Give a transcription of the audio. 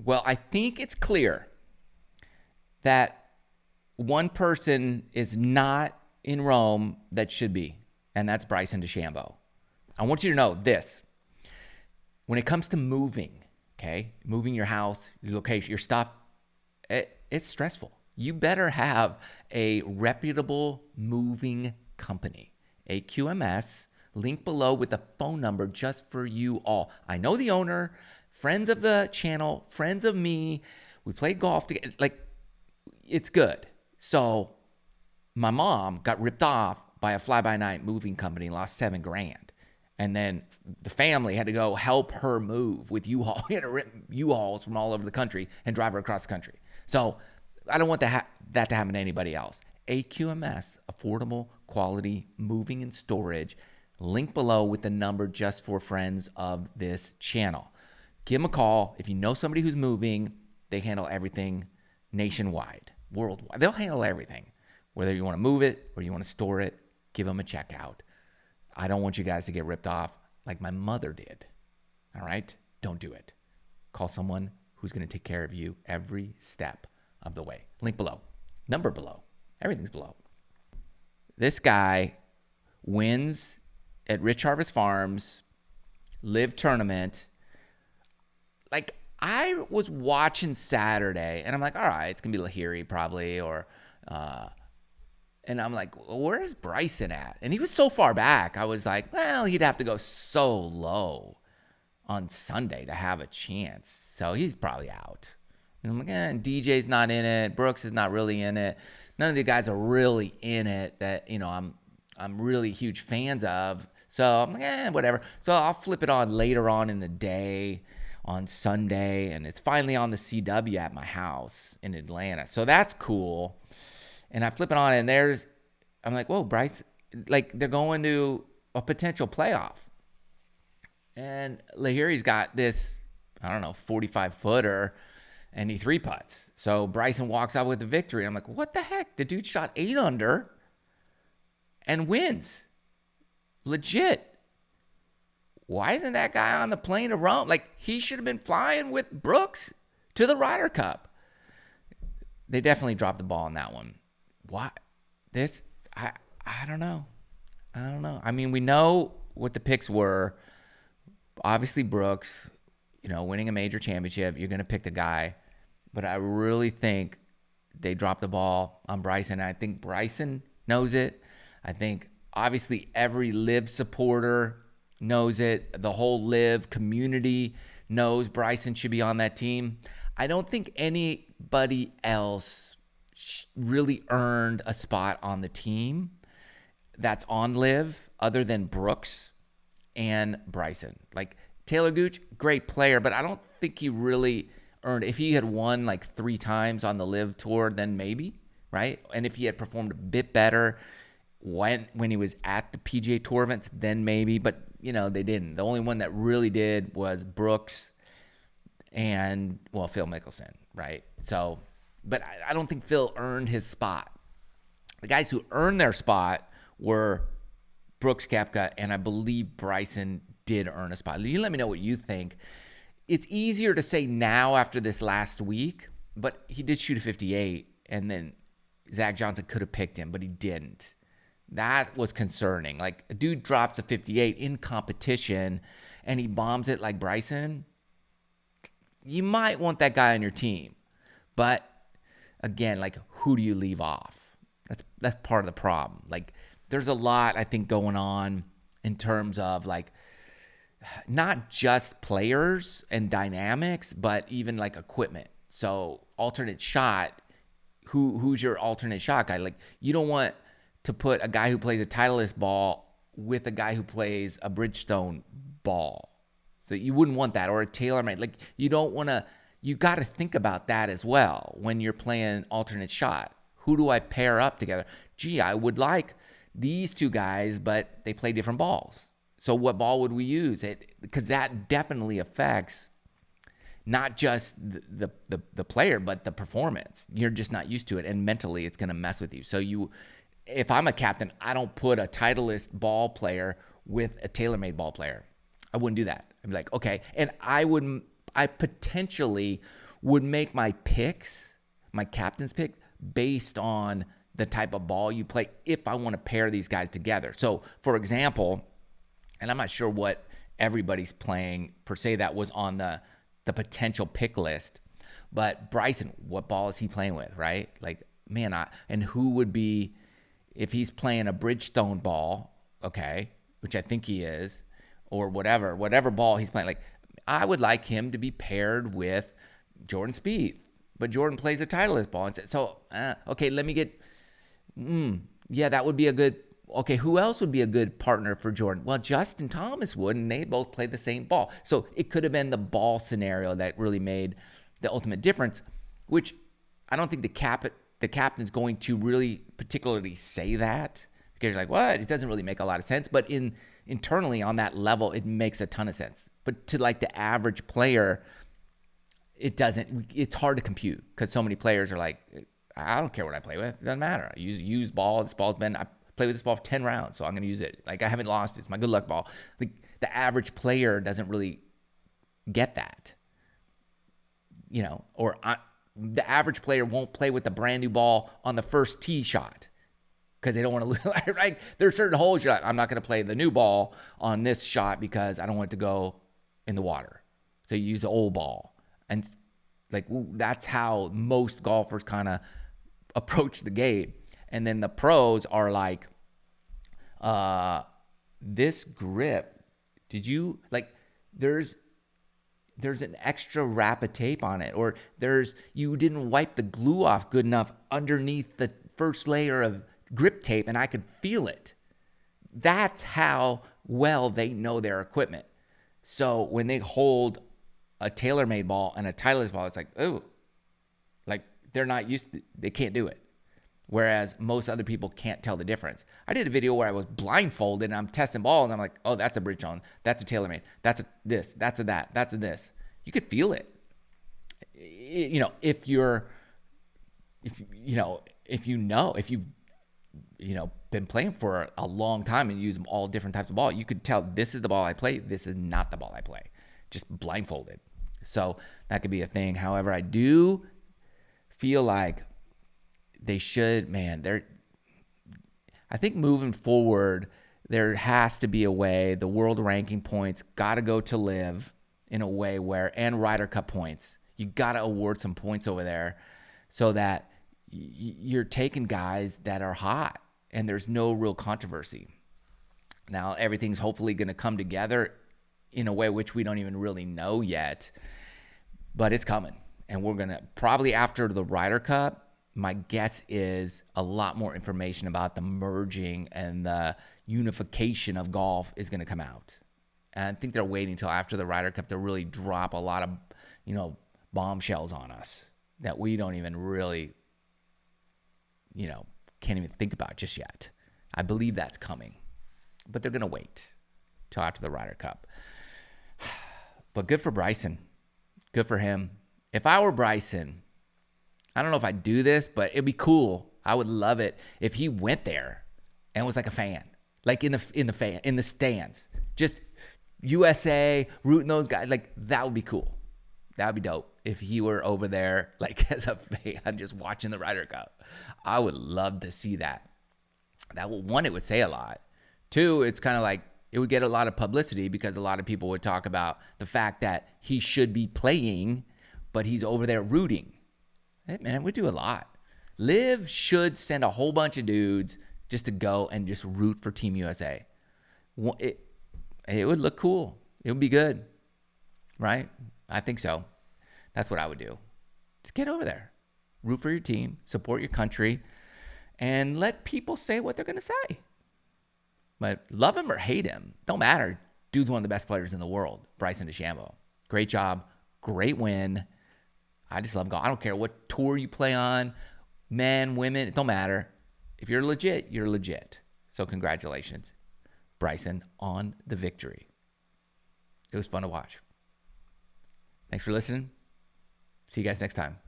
Well, I think it's clear that one person is not in Rome that should be, and that's Bryson DeChambeau. I want you to know this. When it comes to moving, okay, moving your house, your location, your stuff, it's stressful. You better have a reputable moving company, a QMS, link below with the phone number just for you all. I know the owner, friends of the channel, friends of me. We played golf together. Like, it's good. So my mom got ripped off by a fly-by-night moving company and lost $7,000. And then the family had to go help her move with U-Haul. We had to rent U-Hauls from all over the country and drive her across the country. So I don't want that to happen to anybody else. AQMS, affordable, quality, moving and storage. Link below with the number just for friends of this channel. Give them a call. If you know somebody who's moving, they handle everything nationwide, worldwide. They'll handle everything. Whether you want to move it or you want to store it, give them a check out. I don't want you guys to get ripped off like my mother did. All right? Don't do it. Call someone who's going to take care of you every step of the way. Link below. Number below. Everything's below. This guy wins at Rich Harvest Farms, LIV tournament. Like, I was watching Saturday, and I'm like, all right, it's going to be Lahiri probably, or... And I'm like, well, where's Bryson at? And he was so far back. I was like, well, he'd have to go so low on Sunday to have a chance. So he's probably out. And I'm like, DJ's not in it. Brooks is not really in it. None of the guys are really in it that, you know, I'm really huge fans of. So I'm like, whatever. So I'll flip it on later on in the day on Sunday. And it's finally on the CW at my house in Atlanta. So that's cool. And I flip it on, and I'm like, whoa, Bryce, like, they're going to a potential playoff. And Lahiri's got this, I don't know, 45-footer, and he three putts. So Bryson walks out with the victory. I'm like, what the heck? The dude shot 8 under and wins. Legit. Why isn't that guy on the plane to Rome? Like, he should have been flying with Brooks to the Ryder Cup. They definitely dropped the ball on that one. Why? I don't know. I mean, we know what the picks were. Obviously, Brooks, you know, winning a major championship, you're going to pick the guy. But I really think they dropped the ball on Bryson. I think Bryson knows it. I think, obviously, every LIV supporter knows it. The whole LIV community knows Bryson should be on that team. I don't think anybody else really earned a spot on the team that's on LIV other than Brooks and Bryson. Like, Taylor Gooch, great player, but I don't think he really earned. If he had won like 3 times on the LIV Tour, then maybe, right? And if he had performed a bit better when he was at the PGA Tour events, then maybe. But, you know, they didn't. The only one that really did was Brooks and, well, Phil Mickelson, right? So, but I don't think Phil earned his spot. The guys who earned their spot were Brooks Koepka, and I believe Bryson did earn a spot. You let me know what you think. It's easier to say now after this last week, but he did shoot a 58, and then Zach Johnson could have picked him, but he didn't. That was concerning. Like, a dude drops a 58 in competition, and he bombs it like Bryson. You might want that guy on your team. But again, like, who do you leave off? That's part of the problem. Like, there's a lot, I think, going on in terms of, like, not just players and dynamics, but even like equipment. So alternate shot, who's your alternate shot guy? Like, you don't want to put a guy who plays a Titleist ball with a guy who plays a Bridgestone ball. So you wouldn't want that, or a TaylorMade. Like, you don't want to. You got to think about that as well when you're playing alternate shot. Who do I pair up together? Gee, I would like these two guys, but they play different balls. So what ball would we use? Because that definitely affects not just the player, but the performance. You're just not used to it, and mentally it's going to mess with you. So if I'm a captain, I don't put a Titleist ball player with a TaylorMade ball player. I wouldn't do that. I'd be like, okay. And I potentially would make my picks, my captain's pick, based on the type of ball you play if I want to pair these guys together. So, for example, and I'm not sure what everybody's playing per se that was on the potential pick list, but Bryson, what ball is he playing with, right? Like, man, and who would be, if he's playing a Bridgestone ball, okay, which I think he is, or whatever ball he's playing, like, I would like him to be paired with Jordan Spieth, but Jordan plays a Titleist ball. And so, okay, let me get, yeah, that would be a good, okay, who else would be a good partner for Jordan? Well, Justin Thomas would, and they both play the same ball. So it could have been the ball scenario that really made the ultimate difference, which I don't think the captain's going to really particularly say that, because you're like, what? It doesn't really make a lot of sense. But internally on that level, it makes a ton of sense. But to like the average player, it doesn't. It's hard to compute because so many players are like, I don't care what I play with. It doesn't matter. I use ball. This ball's been, I play with this ball for 10 rounds, so I'm going to use it. Like, I haven't lost it. It's my good luck ball. Like, the average player doesn't really get that. You know, the average player won't play with the brand new ball on the first tee shot because they don't want to lose. Right? There are certain holes you're like, I'm not going to play the new ball on this shot because I don't want it to go in the water. So you use the old ball. And like, that's how most golfers kind of approach the game. And then the pros are like, this grip, did you, like, there's an extra wrap of tape on it, or you didn't wipe the glue off good enough underneath the first layer of grip tape, and I could feel it. That's how well they know their equipment. So when they hold a TaylorMade ball and a Titleist ball, it's like, oh, like they're not used to, they can't do it. Whereas most other people can't tell the difference. I did a video where I was blindfolded and I'm testing balls and I'm like, oh, that's a Bridgestone, that's a TaylorMade, that's a this, that's a that, that's a this. You could feel it. You know, if you've been playing for a long time and use all different types of ball, you could tell this is the ball I play, this is not the ball I play. Just blindfolded. So that could be a thing. However, I do feel like they should, I think moving forward, there has to be a way the world ranking points got to go to LIV in a way where, and Ryder Cup points, you got to award some points over there so that you're taking guys that are hot and there's no real controversy. Now, everything's hopefully going to come together in a way which we don't even really know yet, but it's coming. And we're going to, probably after the Ryder Cup, my guess is a lot more information about the merging and the unification of golf is going to come out. And I think they're waiting until after the Ryder Cup to really drop a lot of, bombshells on us that we don't even really, can't even think about just yet. I believe that's coming, but they're going to wait till after the Ryder Cup. But good for Bryson. Good for him. If I were Bryson, I don't know if I'd do this, but it'd be cool. I would love it if he went there and was like a fan, like in the stands, just USA rooting those guys. Like, that would be cool. That would be dope if he were over there, like as a fan, just watching the Ryder Cup. I would love to see that. One, it would say a lot. Two, it's kind of like it would get a lot of publicity because a lot of people would talk about the fact that he should be playing, but he's over there rooting. Hey, man, it would do a lot. LIV should send a whole bunch of dudes just to go and just root for Team USA. It would look cool. It would be good, right? I think so. That's what I would do. Just get over there. Root for your team. Support your country. And let people say what they're going to say. But love him or hate him, don't matter. Dude's one of the best players in the world, Bryson DeChambeau. Great job. Great win. I just love golf. I don't care what tour you play on, men, women, it don't matter. If you're legit, you're legit. So congratulations, Bryson, on the victory. It was fun to watch. Thanks for listening. See you guys next time.